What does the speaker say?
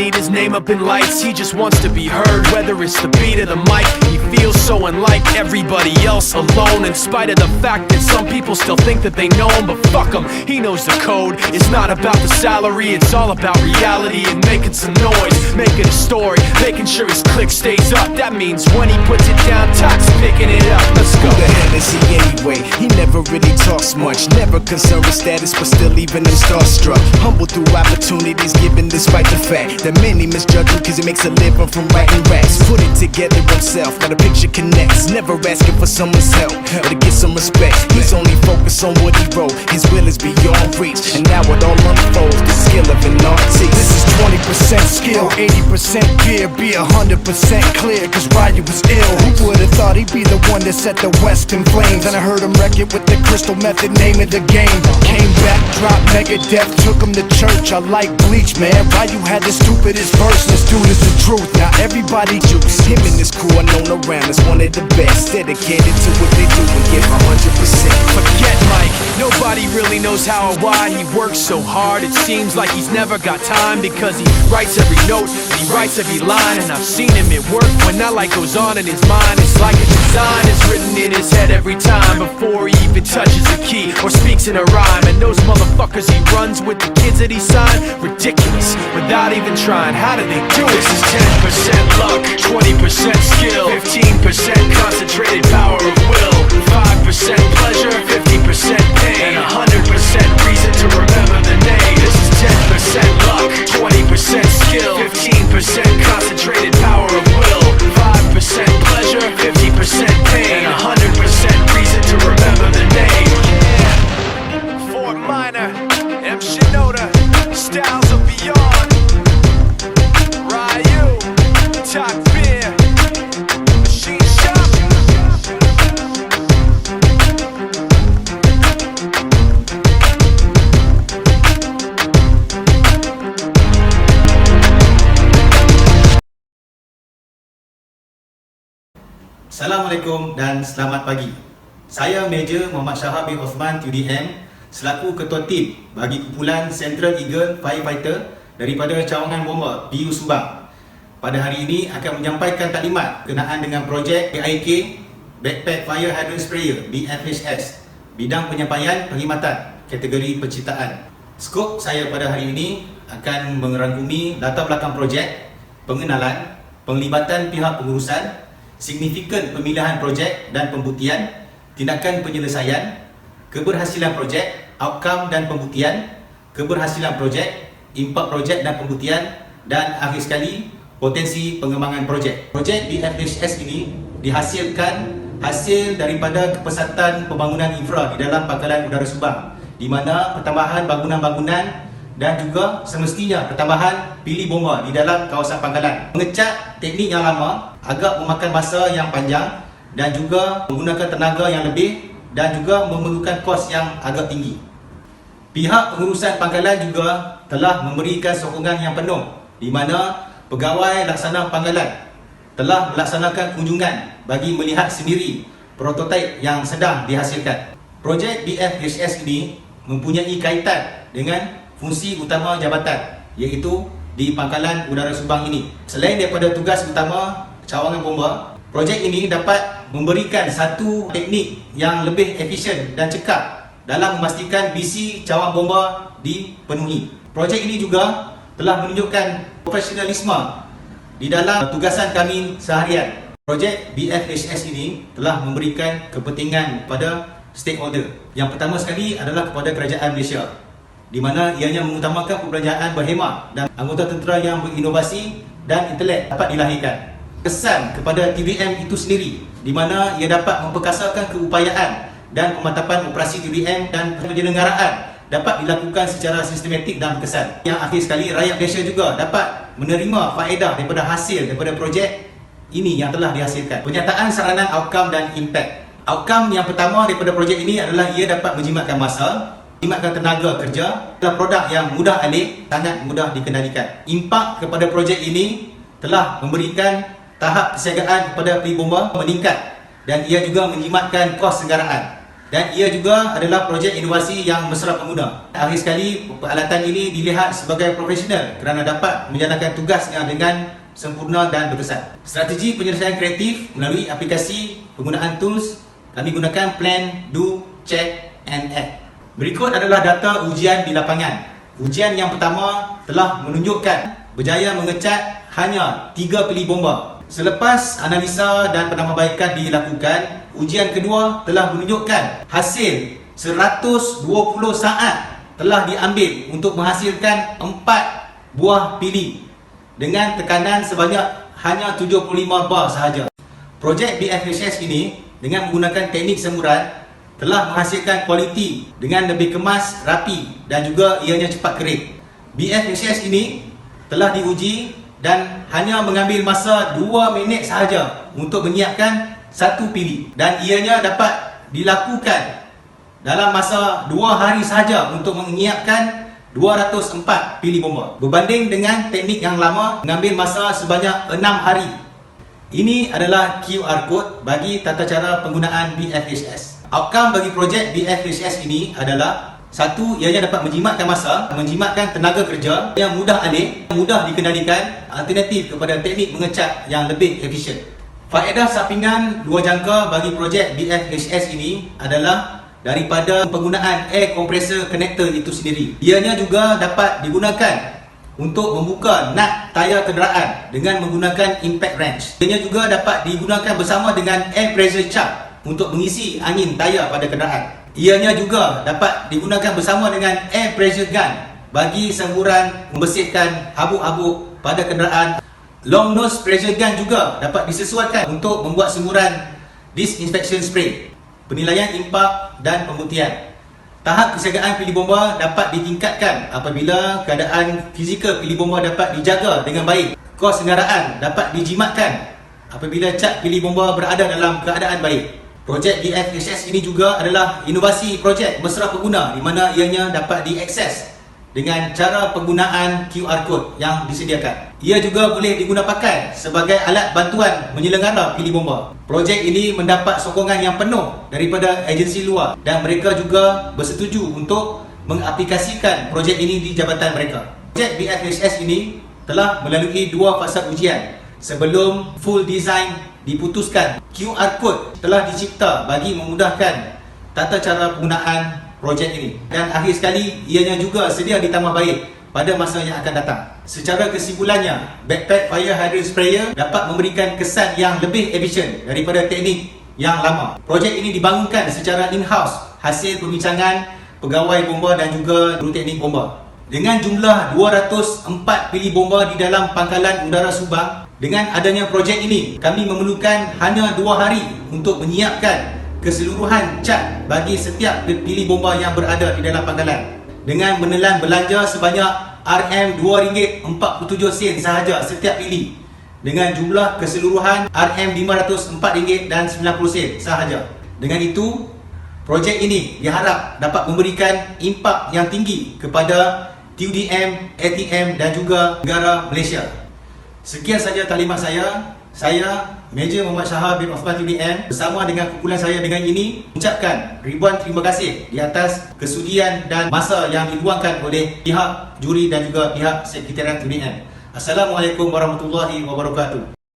need his name up in lights. He just wants to be heard, whether it's the beat of the mic. He feels so unlike everybody else, alone, in spite of the fact that some people still think that they know him. But fuck him, he knows the code. It's not about the salary, it's all about reality and making some noise, making a story, making sure his click stays up. That means when he puts it down, Tox picking it up. Let's go. Who the hell is he anyway? He never really talks much, never concerned with status, but still leaving him starstruck. Humble through opportunities given despite the fact that many misjudge him cause he makes a living from writing raps. Put it together himself, now the picture connects. Never asking for someone's help or to get some respect. He's only focused on what he wrote. His will is beyond reach, and now it all unfolds. The skill of an artist. This is 20% skill, 80% gear. Be 100% clear, cause Ryu was ill. Who would've thought he'd be the one that set the West in flames? And I heard him wreck it with the Crystal Method, name of the game. Came back, dropped Megadeth, took him to church. I like Bleach, man. Ryu had the stupidest verse. This dude is the truth. Now everybody juice. Him and his crew are known around as one of the best. Dedicated to what they do and give 100%. Forget Mike, nobody really knows how or why he works so hard. It seems like he's never got time, because he writes every note, he writes every line. And I've seen him at work when that light goes on in his mind. It's like a design is written in his head every time, before he even touches a key or speaks in a rhyme. And those motherfuckers he runs with, the kids that he signed, ridiculous, without even trying. How do they do it? This is 10% luck, 20% skill, 15% concentrated power of will, 5% pleasure, 50% pain, and 100% reason to remember the name. This is 10% luck, 20% skill, 15% concentrated power of will, 5% pleasure, 50% pain, and 100% reason to remember the name. Yeah. Fort Minor, M. Shinoda, Styles of Beyond, Ryu, Talk Beer, Machine Shop. Assalamualaikum dan selamat pagi. Saya Major Muhammad Shahab bin Osman QDM selaku Ketua Tim bagi kumpulan Central Eagle Firefighter daripada Cawangan Bomba PU Subang. Pada hari ini akan menyampaikan taklimat berkenaan dengan projek BIK Backpack Fire Hydrant Sprayer BFHS, bidang penyampaian perkhidmatan kategori penciptaan. Skop saya pada hari ini akan merangkumi latar belakang projek, pengenalan, penglibatan pihak pengurusan, signifikan pemilihan projek dan pembuktian, tindakan penyelesaian, keberhasilan projek, outcome dan pembuktian, keberhasilan projek, impak projek dan pembuktian, dan akhir sekali potensi pengembangan projek. Projek BFHS ini dihasilkan hasil daripada kepesatan pembangunan infra di dalam Pangkalan Udara Subang, di mana pertambahan bangunan-bangunan dan juga semestinya pertambahan pilih bomba di dalam kawasan pangkalan. Mengecat teknik yang lama agak memakan masa yang panjang dan juga menggunakan tenaga yang lebih dan juga memerlukan kos yang agak tinggi. Pihak pengurusan pangkalan juga telah memberikan sokongan yang penuh, di mana pegawai laksana pangkalan telah melaksanakan kunjungan bagi melihat sendiri prototipe yang sedang dihasilkan. Projek BFHS ini mempunyai kaitan dengan fungsi utama jabatan, iaitu di Pangkalan Udara Subang ini. Selain daripada tugas utama Cawangan Bomba, projek ini dapat memberikan satu teknik yang lebih efisien dan cekap dalam memastikan misi Cawangan Bomba dipenuhi. Projek ini juga telah menunjukkan profesionalisme di dalam tugasan kami seharian. Projek BFHS ini telah memberikan kepentingan kepada stakeholder. Yang pertama sekali adalah kepada kerajaan Malaysia, di mana ianya mengutamakan perbelanjaan berhemah dan anggota tentera yang berinovasi dan intelek dapat dilahirkan. Kesan kepada TBM itu sendiri, di mana ia dapat memperkasakan keupayaan dan pemantapan operasi TBM dan penyelenggaraan dapat dilakukan secara sistematik dan berkesan. Yang akhir sekali, rakyat Malaysia juga dapat menerima faedah daripada hasil daripada projek ini yang telah dihasilkan. Penyataan saranan outcome dan impact. Outcome yang pertama daripada projek ini adalah ia dapat menjimatkan masa, menjimatkan tenaga kerja, adalah produk yang mudah alih, sangat mudah dikendalikan. Impak kepada projek ini telah memberikan tahap kesiagaan kepada pembeli bomba meningkat dan ia juga menjimatkan kos senggaraan. Dan ia juga adalah projek inovasi yang mesra pengguna. Akhir sekali, peralatan ini dilihat sebagai profesional kerana dapat menjalankan tugasnya dengan sempurna dan berkesan. Strategi penyelesaian kreatif melalui aplikasi penggunaan tools, kami gunakan Plan, Do, Check and Act. Berikut adalah data ujian di lapangan. Ujian yang pertama telah menunjukkan berjaya mengecat hanya 3 pili bomba. Selepas analisa dan penambahbaikan dilakukan, ujian kedua telah menunjukkan hasil 120 saat telah diambil untuk menghasilkan 4 buah pili dengan tekanan sebanyak hanya 75 bar sahaja. Projek BFHS ini dengan menggunakan teknik semburan telah menghasilkan kualiti dengan lebih kemas, rapi dan juga ianya cepat kering. BFHS ini telah diuji dan hanya mengambil masa 2 minit sahaja untuk menyiapkan satu pili, dan ianya dapat dilakukan dalam masa 2 hari sahaja untuk menyiapkan 204 pili bomba, berbanding dengan teknik yang lama mengambil masa sebanyak 6 hari. Ini adalah QR code bagi tata cara penggunaan BFHS. Outcome bagi projek BFHS ini adalah: satu, ianya dapat menjimatkan masa, menjimatkan tenaga kerja yang mudah alih, mudah dikendalikan, alternatif kepada teknik mengecat yang lebih efisien. Faedah sampingan 2 jangka bagi projek BFHS ini adalah daripada penggunaan air compressor connector itu sendiri. Ianya juga dapat digunakan untuk membuka nut tayar kenderaan dengan menggunakan impact wrench. Ianya juga dapat digunakan bersama dengan air pressure chuck untuk mengisi angin tayar pada kenderaan. Ianya juga dapat digunakan bersama dengan air pressure gun bagi semburan membersihkan habuk-habuk pada kenderaan. Long nose pressure gun juga dapat disesuaikan untuk membuat semburan disinfection spray, penilaian impak dan pembuktian. Tahap kesiagaan pili bomba dapat ditingkatkan apabila keadaan fizikal pili bomba dapat dijaga dengan baik. Kos kenderaan dapat dijimatkan apabila cat pili bomba berada dalam keadaan baik. Projek BFHS ini juga adalah inovasi projek mesra pengguna di mana ianya dapat diakses dengan cara penggunaan QR code yang disediakan. Ia juga boleh digunakan sebagai alat bantuan menyelenggara pili bomba. Projek ini mendapat sokongan yang penuh daripada agensi luar dan mereka juga bersetuju untuk mengaplikasikan projek ini di jabatan mereka. Projek BFHS ini telah melalui 2 fasa ujian sebelum full design diputuskan. QR code telah dicipta bagi memudahkan tata cara penggunaan projek ini, dan akhir sekali ianya juga sedia ditambah baik pada masa yang akan datang. Secara kesimpulannya, backpack fire hydrant sprayer dapat memberikan kesan yang lebih efisien daripada teknik yang lama. Projek ini dibangunkan secara in-house hasil perbincangan pegawai bomba dan juga guru teknik bomba. Dengan jumlah 204 pili bomba di dalam Pangkalan Udara Subang, dengan adanya projek ini, kami memerlukan hanya 2 hari untuk menyiapkan keseluruhan cat bagi setiap pili bomba yang berada di dalam pangkalan, dengan menelan belanja sebanyak RM2.47 sahaja setiap pili, dengan jumlah keseluruhan RM504.90 sahaja. Dengan itu, projek ini diharap dapat memberikan impak yang tinggi kepada TUDM, ATM dan juga negara Malaysia. Sekian saja taklimat saya. Saya, Major Muhammad Shahar bin Osman TUDM, bersama dengan kumpulan saya dengan ini mengucapkan ribuan terima kasih di atas kesudian dan masa yang diluangkan oleh pihak juri dan juga pihak sekretariat TUDM. Assalamualaikum warahmatullahi wabarakatuh.